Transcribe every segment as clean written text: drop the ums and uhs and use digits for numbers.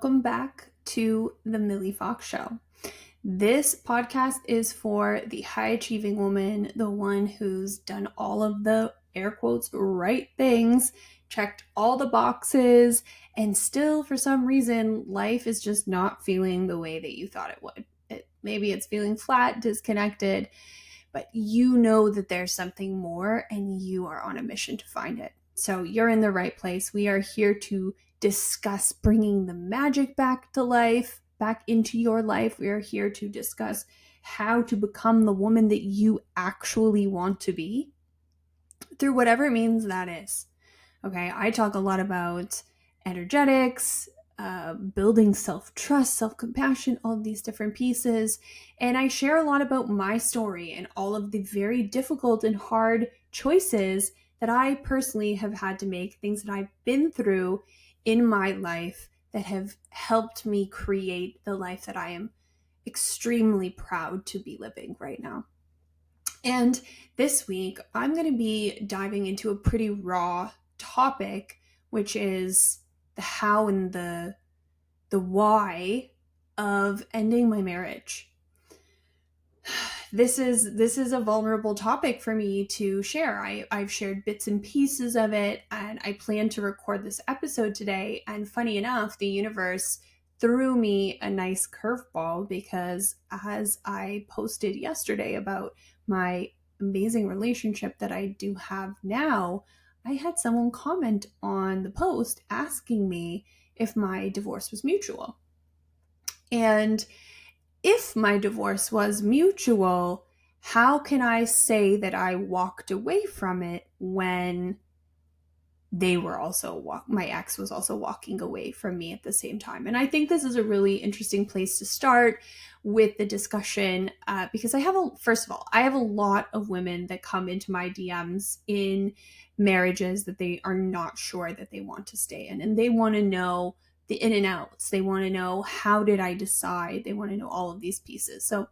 welcome back to the Millie Fox Show. This podcast is for the high achieving woman, the one who's done all of the air quotes right things, checked all the boxes, and still for some reason life is just not feeling the way that you thought it would. Maybe it's feeling flat, disconnected, but you know that there's something more and you are on a mission to find it. So you're in the right place. We are here to discuss bringing the magic back to life, back into your life. We are here to discuss how to become the woman that you actually want to be through whatever means that is. Okay, I talk a lot about energetics, building self-trust, self-compassion, all of these different pieces. And I share a lot about my story and all of the very difficult and hard choices that I personally have had to make, things that I've been through in my life that have helped me create the life that I am extremely proud to be living right now. And this week, I'm going to be diving into a pretty raw topic, which is the how and the why of ending my marriage. This is a vulnerable topic for me to share. I've shared bits and pieces of it, and I plan to record this episode today. And funny enough, the universe threw me a nice curveball because as I posted yesterday about my amazing relationship that I do have now, I had someone comment on the post asking me if my divorce was mutual. And if my divorce was mutual, how can I say that I walked away from it when they were also my ex was also walking away from me at the same time? And I think this is a really interesting place to start with the discussion because first of all, I have a lot of women that come into my DMs in marriages that they are not sure that they want to stay in, and they want to know the in and outs. They want to know, how did I decide? They want to know all of these pieces. So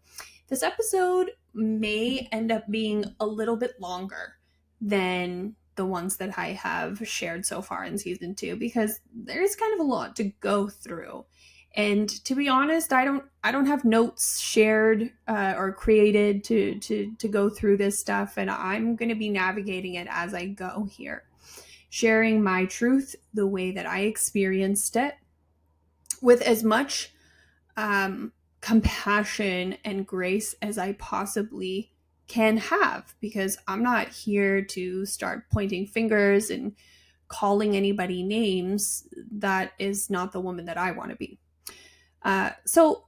this episode may end up being a little bit longer than the ones that I have shared so far in season 2, because there's kind of a lot to go through. And to be honest, I don't have notes shared or created to go through this stuff, and I'm going to be navigating it as I go here, sharing my truth the way that I experienced it, with as much compassion and grace as I possibly can have, because I'm not here to start pointing fingers and calling anybody names. That is not the woman that I want to be. So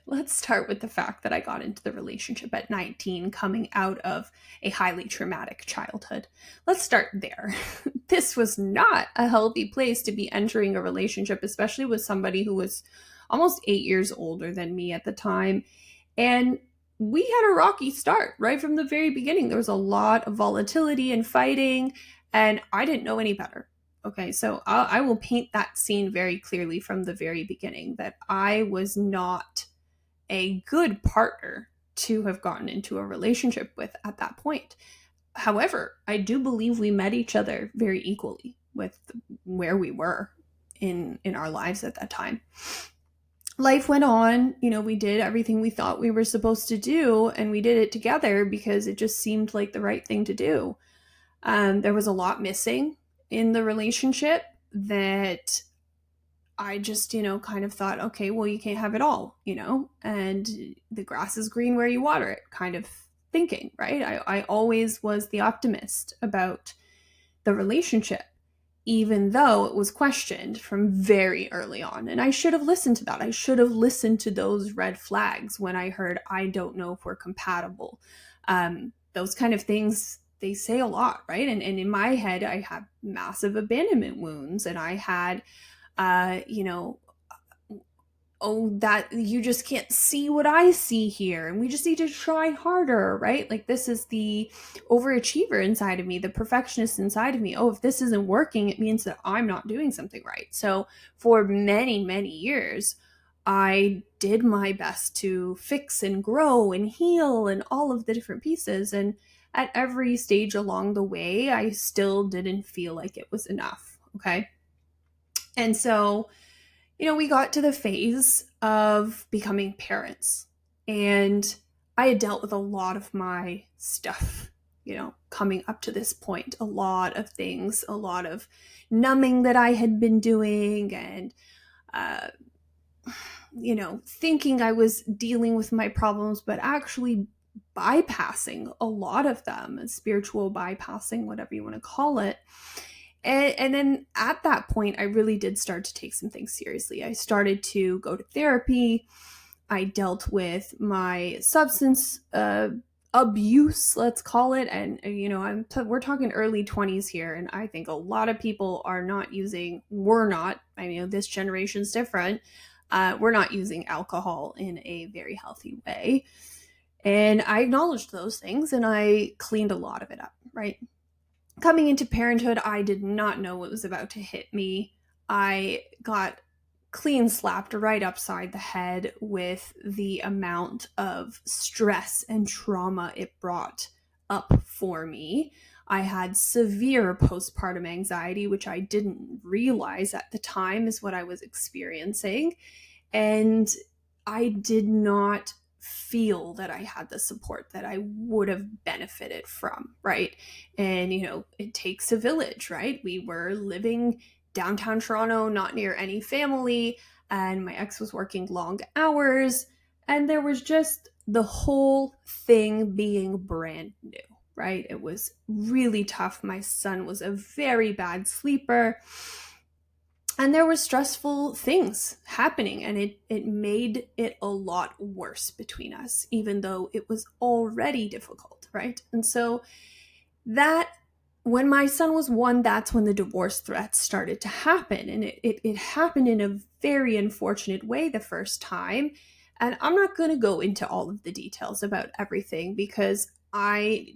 let's start with the fact that I got into the relationship at 19, coming out of a highly traumatic childhood. Let's start there. This was not a healthy place to be entering a relationship, especially with somebody who was almost 8 years older than me at the time. And we had a rocky start right from the very beginning. There was a lot of volatility and fighting, and I didn't know any better. Okay, so I will paint that scene very clearly from the very beginning, that I was not a good partner to have gotten into a relationship with at that point. However, I do believe we met each other very equally with where we were in our lives at that time. Life went on, we did everything we thought we were supposed to do, and we did it together because it just seemed like the right thing to do. There was a lot missing in the relationship that I just, kind of thought, okay, well, you can't have it all, and the grass is green where you water it kind of thinking, right? I always was the optimist about the relationship, even though it was questioned from very early on. And I should have listened to that. I should have listened to those red flags when I heard, I don't know if we're compatible. Those kind of things, they say a lot, right? And in my head, I had massive abandonment wounds, and I had, that you just can't see what I see here, and we just need to try harder, right? Like, this is the overachiever inside of me, the perfectionist inside of me. Oh, if this isn't working, it means that I'm not doing something right. So for many, many years, I did my best to fix and grow and heal and all of the different pieces. And at every stage along the way, I still didn't feel like it was enough. Okay. And so, we got to the phase of becoming parents, and I had dealt with a lot of my stuff, coming up to this point, a lot of things, a lot of numbing that I had been doing, and, uh, thinking I was dealing with my problems, but actually bypassing a lot of them, spiritual bypassing, whatever you want to call it. And then at that point, I really did start to take some things seriously. I started to go to therapy. I dealt with my substance abuse, let's call it. And, we're talking early 20s here. And I think a lot of people we're not, this generation's different. We're not using alcohol in a very healthy way. And I acknowledged those things and I cleaned a lot of it up, right? Coming into parenthood, I did not know what was about to hit me. I got clean slapped right upside the head with the amount of stress and trauma it brought up for me. I had severe postpartum anxiety, which I didn't realize at the time is what I was experiencing. And I did not feel that I had the support that I would have benefited from, right? And, it takes a village, right? We were living downtown Toronto, not near any family, and my ex was working long hours, and there was just the whole thing being brand new, right? It was really tough. My son was a very bad sleeper, and there were stressful things happening, and it made it a lot worse between us, even though it was already difficult, right? And so that when my son was 1, that's when the divorce threats started to happen. And it happened in a very unfortunate way the first time. And I'm not going to go into all of the details about everything because I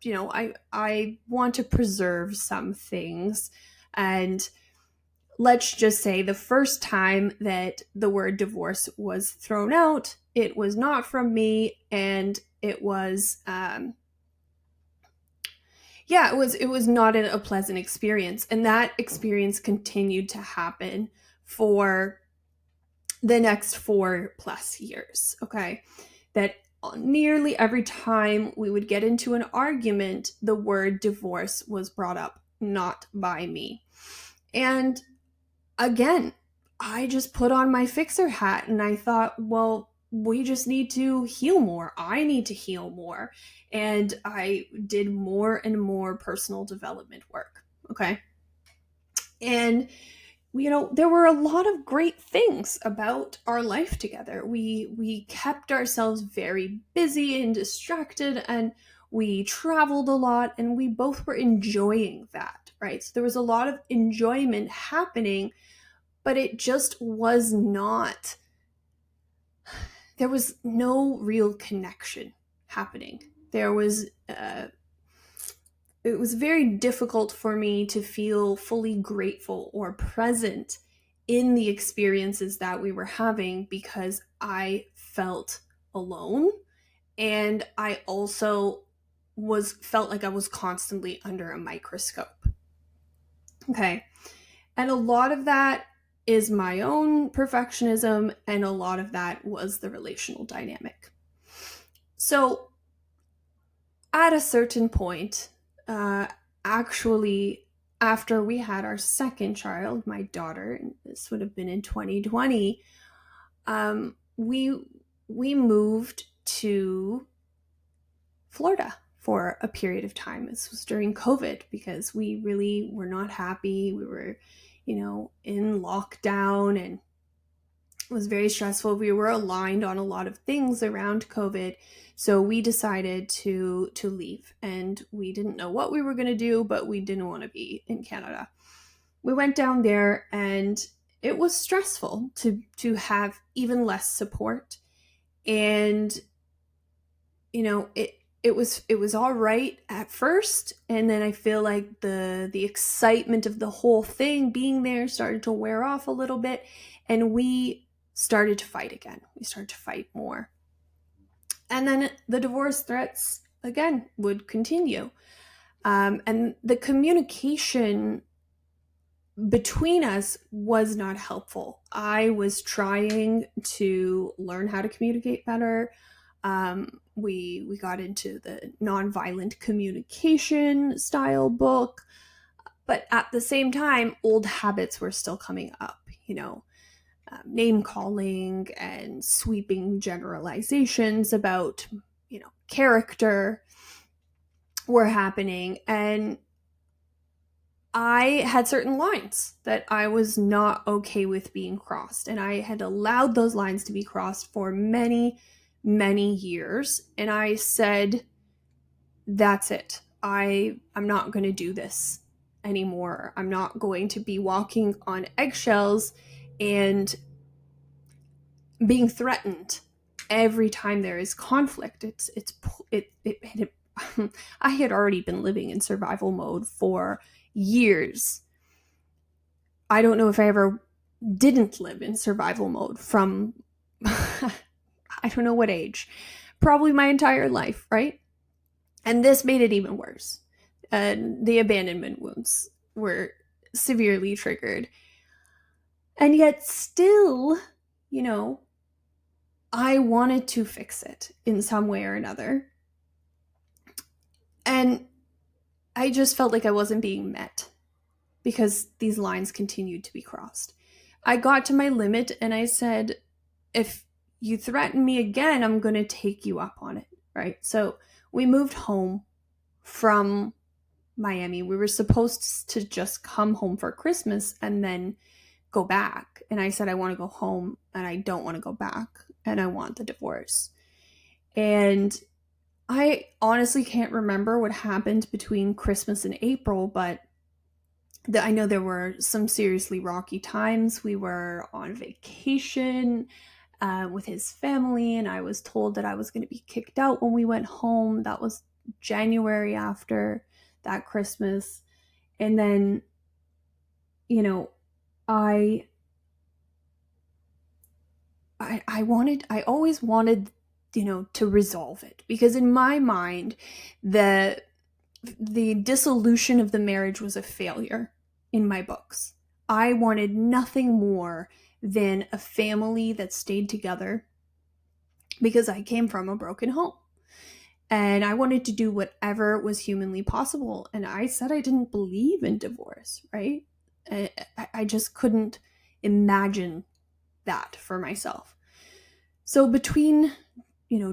want to preserve some things. And let's just say the first time that the word divorce was thrown out, it was not from me, and it was it was not a pleasant experience. And that experience continued to happen for the next 4+ years. Okay. That nearly every time we would get into an argument, the word divorce was brought up, not by me. And again, I just put on my fixer hat and I thought, well, we just need to heal more. I need to heal more. And I did more and more personal development work. Okay. And, there were a lot of great things about our life together. We kept ourselves very busy and distracted, and we traveled a lot, and we both were enjoying that, right? So there was a lot of enjoyment happening, but it just was not, there was no real connection happening. It was very difficult for me to feel fully grateful or present in the experiences that we were having because I felt alone, and I also felt like I was constantly under a microscope. Okay. And a lot of that is my own perfectionism, and a lot of that was the relational dynamic. So at a certain point, actually, after we had our second child, my daughter, and this would have been in 2020, we moved to Florida for a period of time. This was during COVID because we really were not happy. We were, in lockdown, and it was very stressful. We were aligned on a lot of things around COVID. So we decided to leave, and we didn't know what we were going to do, but we didn't want to be in Canada. We went down there, and it was stressful to have even less support. And, it was all right at first, and then I feel like the excitement of the whole thing being there started to wear off a little bit, and we started to fight again. We started to fight more. And then the divorce threats again would continue. And the communication between us was not helpful. I was trying to learn how to communicate better. We got into the nonviolent communication style book, but at the same time, old habits were still coming up. Name calling and sweeping generalizations about character were happening, and I had certain lines that I was not okay with being crossed, and I had allowed those lines to be crossed for many, many years. And I said, that's it. I'm not going to do this anymore. I'm not going to be walking on eggshells and being threatened every time there is conflict. I had already been living in survival mode for years. I don't know if I ever didn't live in survival mode from I don't know what age, probably my entire life, right? And this made it even worse. The abandonment wounds were severely triggered. And yet still, I wanted to fix it in some way or another. And I just felt like I wasn't being met because these lines continued to be crossed. I got to my limit and I said, if you threaten me again, I'm going to take you up on it, right? So we moved home from Miami. We were supposed to just come home for Christmas and then go back. And I said, I want to go home and I don't want to go back and I want the divorce. And I honestly can't remember what happened between Christmas and April, but I know there were some seriously rocky times. We were on vacation with his family, and I was told that I was going to be kicked out when we went home. That was January after that Christmas. And then, I always wanted, to resolve it, because in my mind, the dissolution of the marriage was a failure in my books. I wanted nothing more than a family that stayed together because I came from a broken home. And I wanted to do whatever was humanly possible. And I said I didn't believe in divorce, right? I just couldn't imagine that for myself. So between,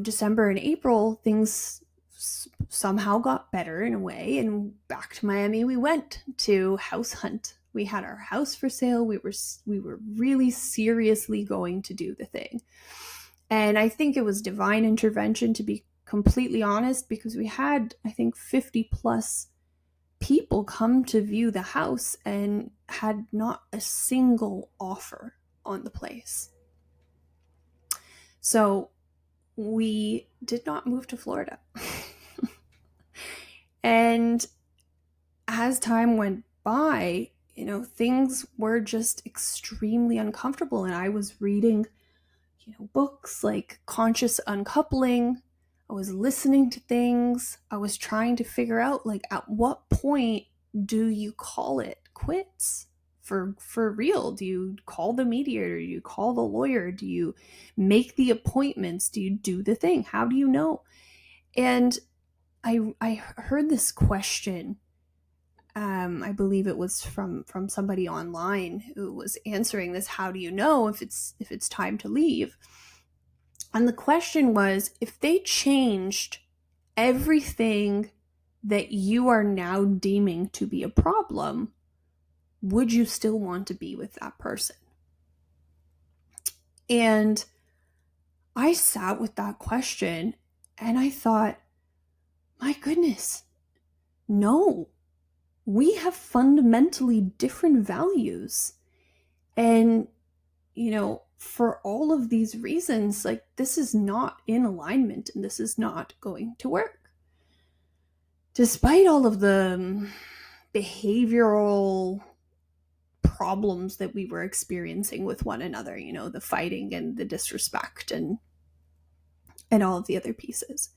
December and April, things somehow got better in a way, and back to Miami we went to house hunt. We had our house for sale. We were really seriously going to do the thing. And I think it was divine intervention, to be completely honest, because we had, I think, 50 plus people come to view the house and had not a single offer on the place. So we did not move to Florida. And as time went by, things were just extremely uncomfortable. And I was reading, books like Conscious Uncoupling. I was listening to things. I was trying to figure out, like, at what point do you call it quits for real? Do you call the mediator? Do you call the lawyer? Do you make the appointments? Do you do the thing? How do you know? And I heard this question. I believe it was from somebody online who was answering this. How do you know if it's time to leave? And the question was, if they changed everything that you are now deeming to be a problem, would you still want to be with that person? And I sat with that question and I thought, my goodness, no, we have fundamentally different values. And, for all of these reasons, like, this is not in alignment and this is not going to work. Despite all of the behavioral problems that we were experiencing with one another, the fighting and the disrespect and all of the other pieces.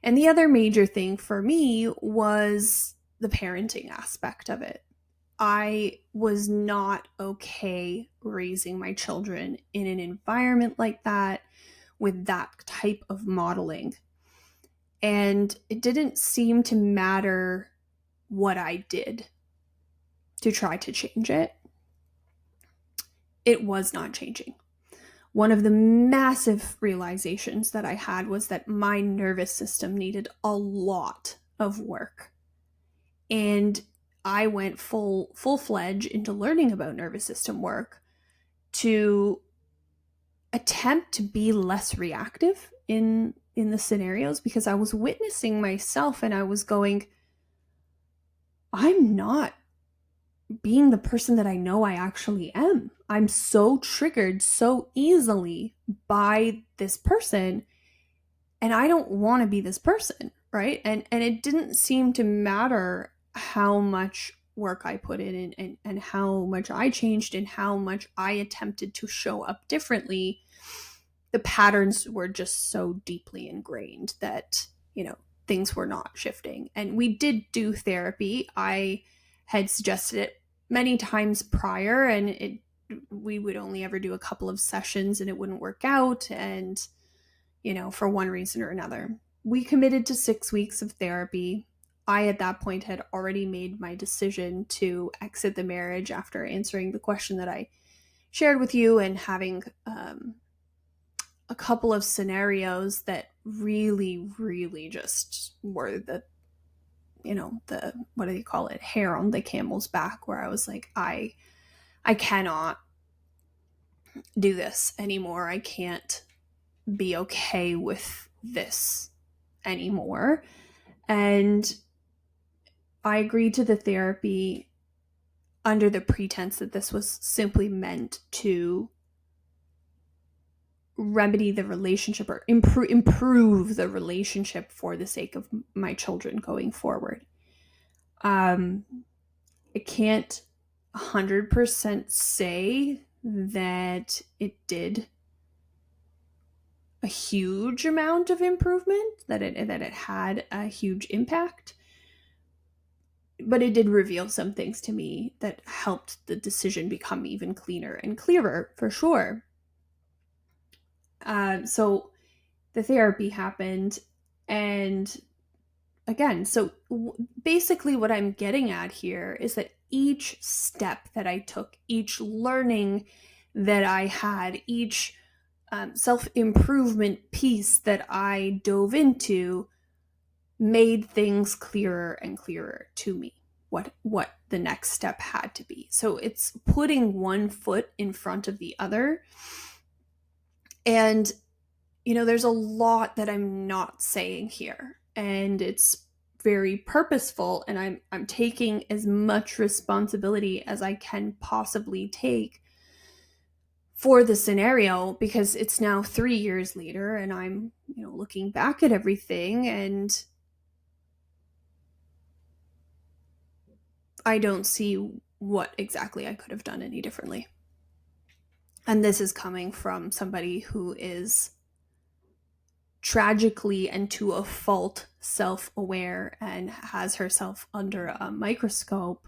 And the other major thing for me was the parenting aspect of it. I was not okay raising my children in an environment like that with that type of modeling. And it didn't seem to matter what I did to try to change it. It was not changing. One of the massive realizations that I had was that my nervous system needed a lot of work. And I went full-fledged into learning about nervous system work to attempt to be less reactive in the scenarios, because I was witnessing myself and I was going, I'm not being the person that I know I actually am. I'm so triggered so easily by this person, and I don't want to be this person, right? And it didn't seem to matter how much work I put in and how much I changed and how much I attempted to show up differently. The patterns were just so deeply ingrained that, things were not shifting. And we did do therapy. I had suggested it many times prior, and we would only ever do a couple of sessions and it wouldn't work out. And, for one reason or another, we committed to 6 weeks of therapy. I, at that point, had already made my decision to exit the marriage after answering the question that I shared with you and having a couple of scenarios that really, really just were the what do you call it? Hair on the camel's back, where I was like, I cannot do this anymore. I can't be okay with this anymore. And I agreed to the therapy under the pretense that this was simply meant to remedy the relationship or improve the relationship for the sake of my children going forward. I can't 100% say that it did a huge amount of improvement, that it had a huge impact, but it did reveal some things to me that helped the decision become even cleaner and clearer, for sure. So the therapy happened, and again, so basically what I'm getting at here is that each step that I took, each learning that I had, each self-improvement piece that I dove into made things clearer and clearer to me, what the next step had to be. So it's putting one foot in front of the other. And, there's a lot that I'm not saying here, and it's very purposeful, and I'm taking as much responsibility as I can possibly take for the scenario, because it's now 3 years later and I'm, looking back at everything, and I don't see what exactly I could have done any differently. And this is coming from somebody who is tragically and to a fault self-aware and has herself under a microscope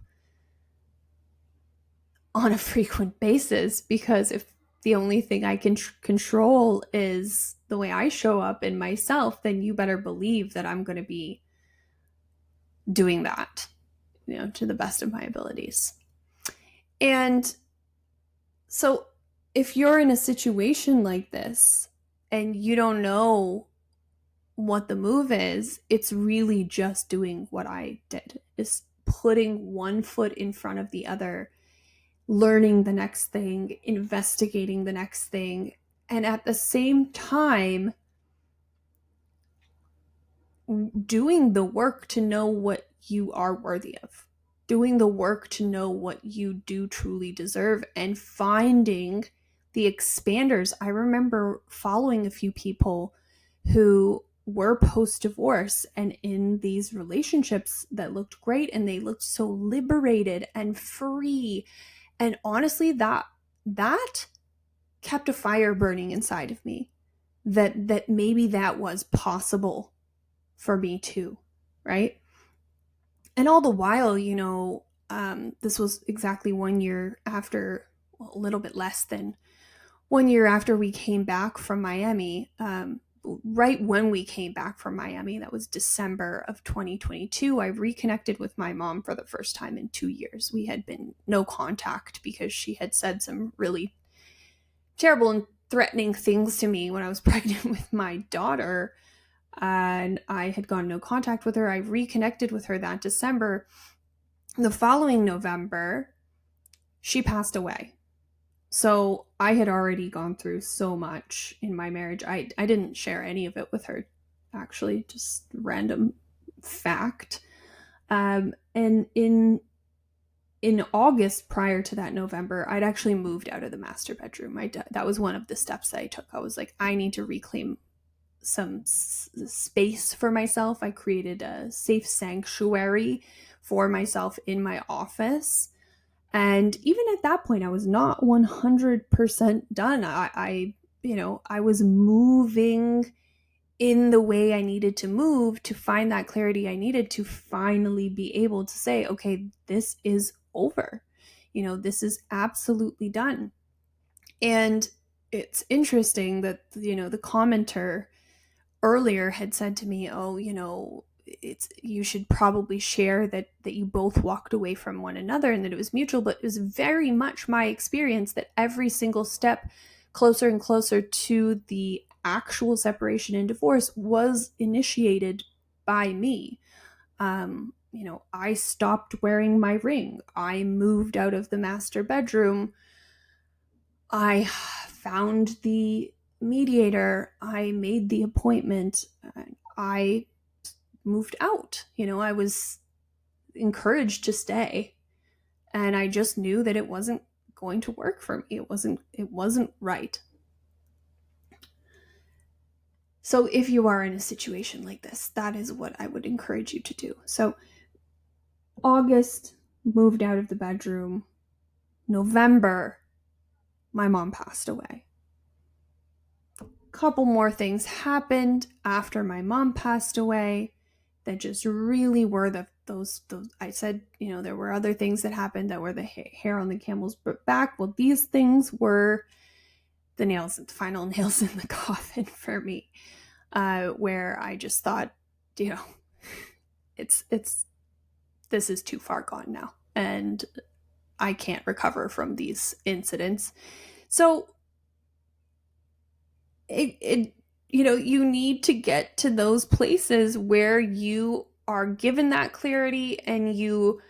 on a frequent basis, because if the only thing I can control is the way I show up in myself, then you better believe that I'm going to be doing that, to the best of my abilities. And so if you're in a situation like this and you don't know what the move is, it's really just doing what I did, is putting one foot in front of the other, learning the next thing, investigating the next thing, and at the same time doing the work to know what you are worthy of, doing the work to know what you do truly deserve, and finding the expanders. I remember following a few people who were post-divorce and in these relationships that looked great, and they looked so liberated and free. And honestly, that kept a fire burning inside of me, that maybe that was possible for me too, right? And all the while, This was exactly 1 year after, well, a little bit less than 1 year after we came back from Miami. Right when we came back from Miami, that was December of 2022, I reconnected with my mom for the first time in 2 years. We had been no contact because she had said some really terrible and threatening things to me when I was pregnant with my daughter, and I had gone no contact with her. I reconnected with her that December. The following November, she passed away. So I had already gone through so much in my marriage. I didn't share any of it with her, actually, just random fact. And in August, prior to that November, I'd actually moved out of the master bedroom. That was one of the steps that I took. I was like, I need to reclaim some space for myself. I created a safe sanctuary for myself in my office. And even at that point, I was not 100% done. I was moving in the way I needed to move to find that clarity I needed to finally be able to say, okay, this is over. This is absolutely done. And it's interesting that, the commenter earlier had said to me, oh, you should probably share that you both walked away from one another and that it was mutual. But it was very much my experience that every single step closer and closer to the actual separation and divorce was initiated by me. I stopped wearing my ring. I moved out of the master bedroom. I found the mediator. I made the appointment. I moved out. I was encouraged to stay, and I just knew that it wasn't going to work for me. It wasn't right. So if you are in a situation like this, that is what I would encourage you to do. So August, moved out of the bedroom. November, my mom passed away. Couple more things happened after my mom passed away that just really were those I said, there were other things that happened that were the hair on the camel's back. Well, these things were the final nails in the coffin for me, where I just thought, it's this is too far gone now, and I can't recover from these incidents. So you need to get to those places where you are given that clarity and you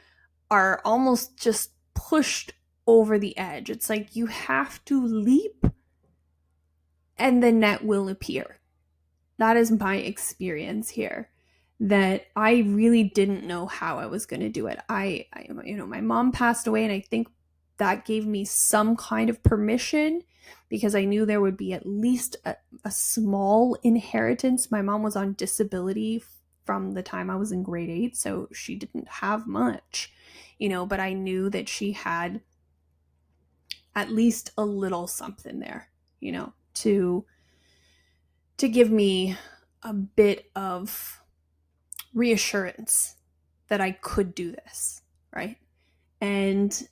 are almost just pushed over the edge. It's like you have to leap and the net will appear. That is my experience here, that I really didn't know how I was going to do it. My mom passed away, and I think that gave me some kind of permission because I knew there would be at least a small inheritance. My mom was on disability from the time I was in grade 8, so she didn't have much, but I knew that she had at least a little something there, to give me a bit of reassurance that I could do this, right? And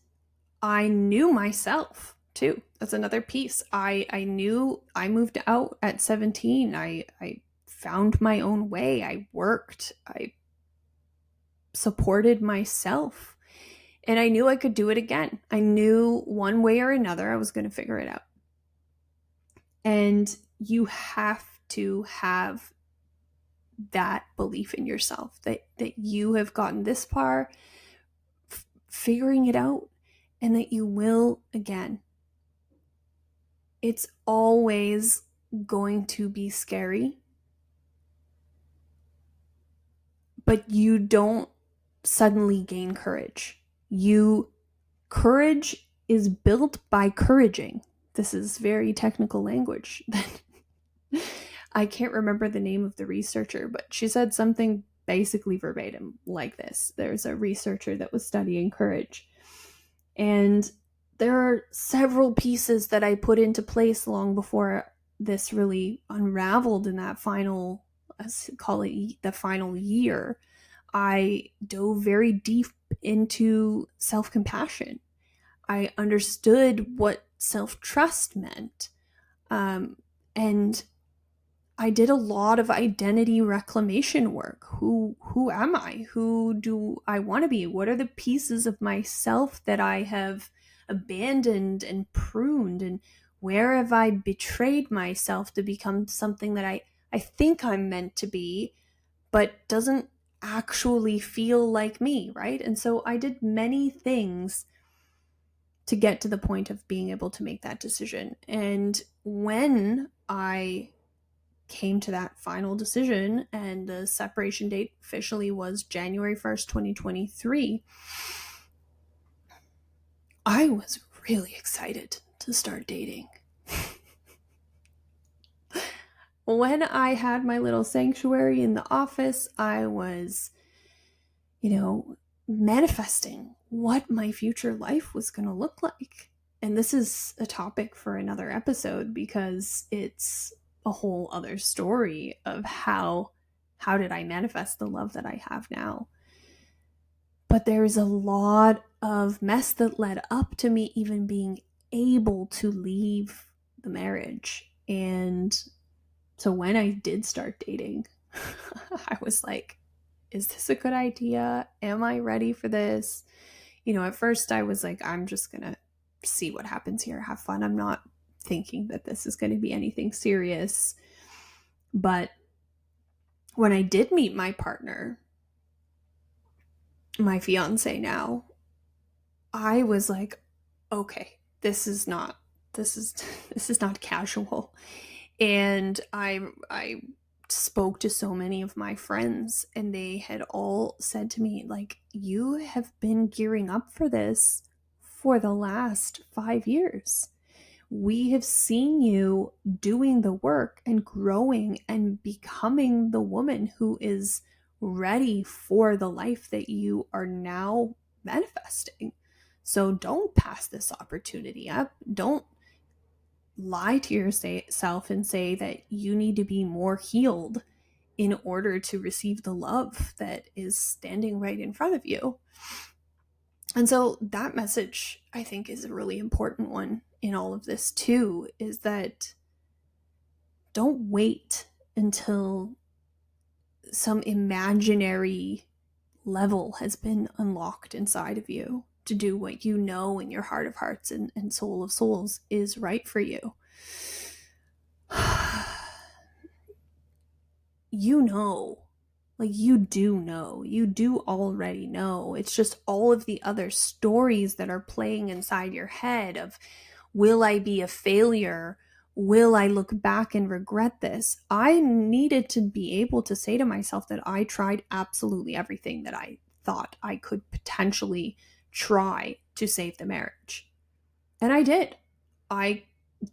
I knew myself too. That's another piece. I knew I moved out at 17. I found my own way. I worked. I supported myself. And I knew I could do it again. I knew one way or another I was going to figure it out. And you have to have that belief in yourself that you have gotten this far figuring it out, and that you will again. It's always going to be scary, but you don't suddenly gain courage. Courage is built by couraging. This is very technical language. I can't remember the name of the researcher, but she said something basically verbatim like this. There's a researcher that was studying courage, and there are several pieces that I put into place long before this really unraveled in that final, let's call it the final year. I dove very deep into self-compassion. I understood what self-trust meant. And I did a lot of identity reclamation work. Who am I? Who do I want to be? What are the pieces of myself that I have abandoned and pruned? And where have I betrayed myself to become something that I think I'm meant to be, but doesn't actually feel like me, right? And so I did many things to get to the point of being able to make that decision. And when I came to that final decision and the separation date officially was January 1st, 2023, I was really excited to start dating. When I had my little sanctuary in the office, I was, manifesting what my future life was going to look like. And this is a topic for another episode because it's a whole other story of how did I manifest the love that I have now. But there's a lot of mess that led up to me even being able to leave the marriage. And so when I did start dating, I was like, is this a good idea? Am I ready for this? At first I was like, I'm just going to see what happens here, have fun. I'm not thinking that this is going to be anything serious. But when I did meet my partner, my fiance now, I was like, okay, this is not casual. And I spoke to so many of my friends, and they had all said to me, like, you have been gearing up for this for the last 5 years. We have seen you doing the work and growing and becoming the woman who is ready for the life that you are now manifesting. So don't pass this opportunity up. Don't lie to yourself and say that you need to be more healed in order to receive the love that is standing right in front of you. And so that message, I think, is a really important one in all of this too, is that don't wait until some imaginary level has been unlocked inside of you to do what you know in your heart of hearts and soul of souls is right for you. You do already know. It's just all of the other stories that are playing inside your head of, will I be a failure? Will I look back and regret this? I needed to be able to say to myself that I tried absolutely everything that I thought I could potentially try to save the marriage. And I did. I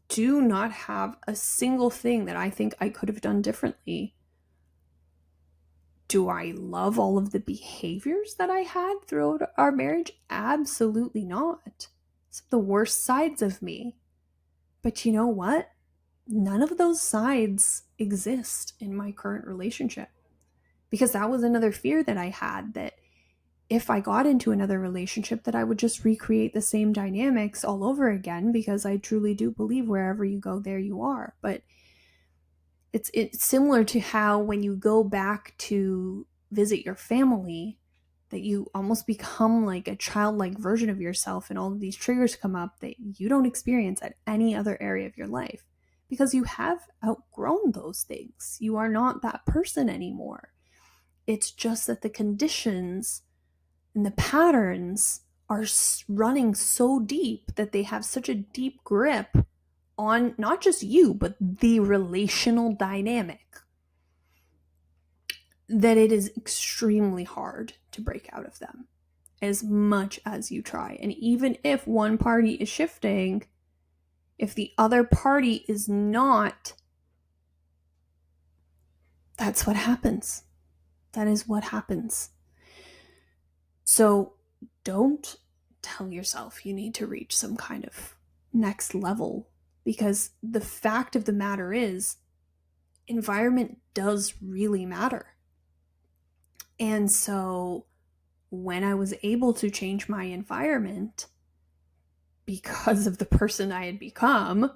do not have a single thing that I think I could have done differently. Do I love all of the behaviors that I had throughout our marriage? Absolutely not. Some of the worst sides of me. But you know what? None of those sides exist in my current relationship. Because that was another fear that I had, that if I got into another relationship, that I would just recreate the same dynamics all over again, because I truly do believe wherever you go, there you are. But it's similar to how when you go back to visit your family, that you almost become like a childlike version of yourself, and all of these triggers come up that you don't experience at any other area of your life, because you have outgrown those things. You are not that person anymore. It's just that the conditions and the patterns are running so deep that they have such a deep grip on not just you, but the relational dynamic, that it is extremely hard to break out of them, as much as you try. And even if one party is shifting, if the other party is not, that's what happens. That is what happens. So don't tell yourself you need to reach some kind of next level, because the fact of the matter is, environment does really matter. And so when I was able to change my environment because of the person I had become,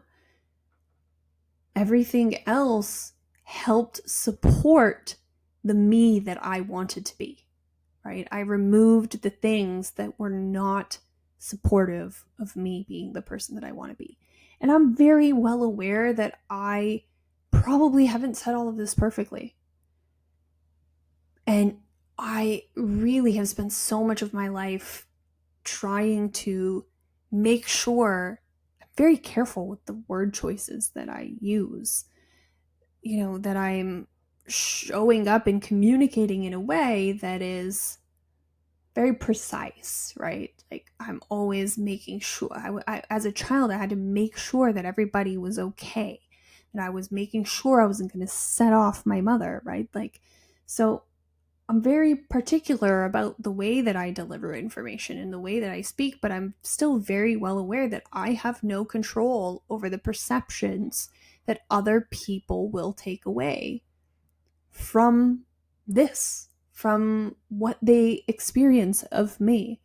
everything else helped support the me that I wanted to be, right? I removed the things that were not supportive of me being the person that I want to be. And I'm very well aware that I probably haven't said all of this perfectly. And I really have spent so much of my life trying to make sure I'm very careful with the word choices that I use, that I'm showing up and communicating in a way that is very precise, right? Like I'm always making sure, as a child, I had to make sure that everybody was okay, that I was making sure I wasn't going to set off my mother, right? So I'm very particular about the way that I deliver information and the way that I speak, but I'm still very well aware that I have no control over the perceptions that other people will take away from this, from what they experience of me.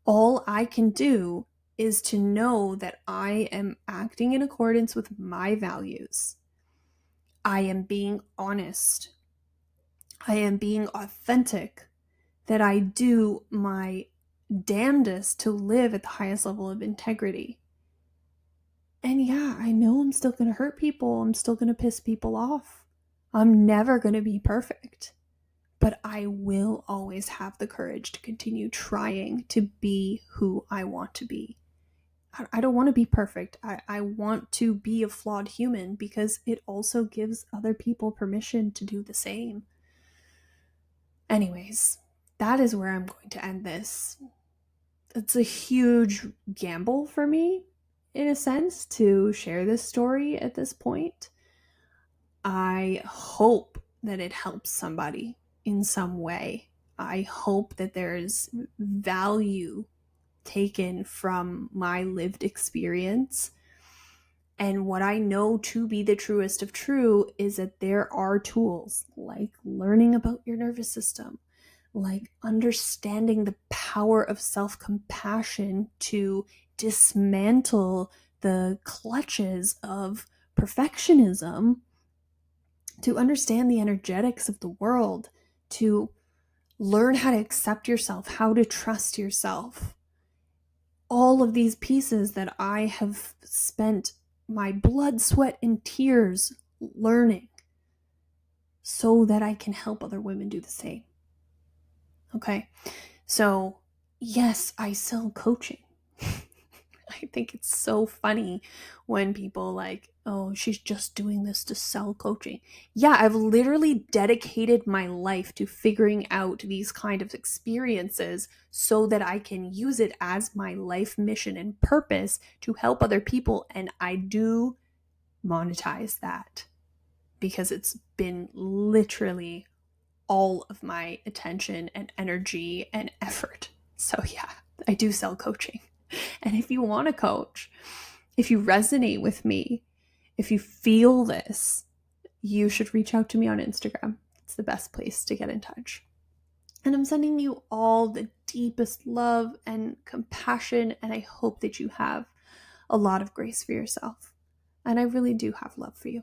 All I can do is to know that I am acting in accordance with my values. I am being honest. I am being authentic, that I do my damnedest to live at the highest level of integrity. And yeah, I know I'm still going to hurt people. I'm still going to piss people off. I'm never going to be perfect. But I will always have the courage to continue trying to be who I want to be. I don't want to be perfect. I want to be a flawed human because it also gives other people permission to do the same. Anyways, that is where I'm going to end this. It's a huge gamble for me, in a sense, to share this story at this point. I hope that it helps somebody in some way. I hope that there's value taken from my lived experience. And what I know to be the truest of true is that there are tools like learning about your nervous system, like understanding the power of self-compassion to dismantle the clutches of perfectionism, to understand the energetics of the world, to learn how to accept yourself, how to trust yourself. All of these pieces that I have spent my blood, sweat, and tears learning so that I can help other women do the same. Okay, so yes, I sell coaching. I think it's so funny when people like, oh, she's just doing this to sell coaching. Yeah, I've literally dedicated my life to figuring out these kind of experiences so that I can use it as my life mission and purpose to help other people. And I do monetize that because it's been literally all of my attention and energy and effort. So yeah, I do sell coaching. And if you want to coach, if you resonate with me, if you feel this, you should reach out to me on Instagram. It's the best place to get in touch. And I'm sending you all the deepest love and compassion, and I hope that you have a lot of grace for yourself. And I really do have love for you.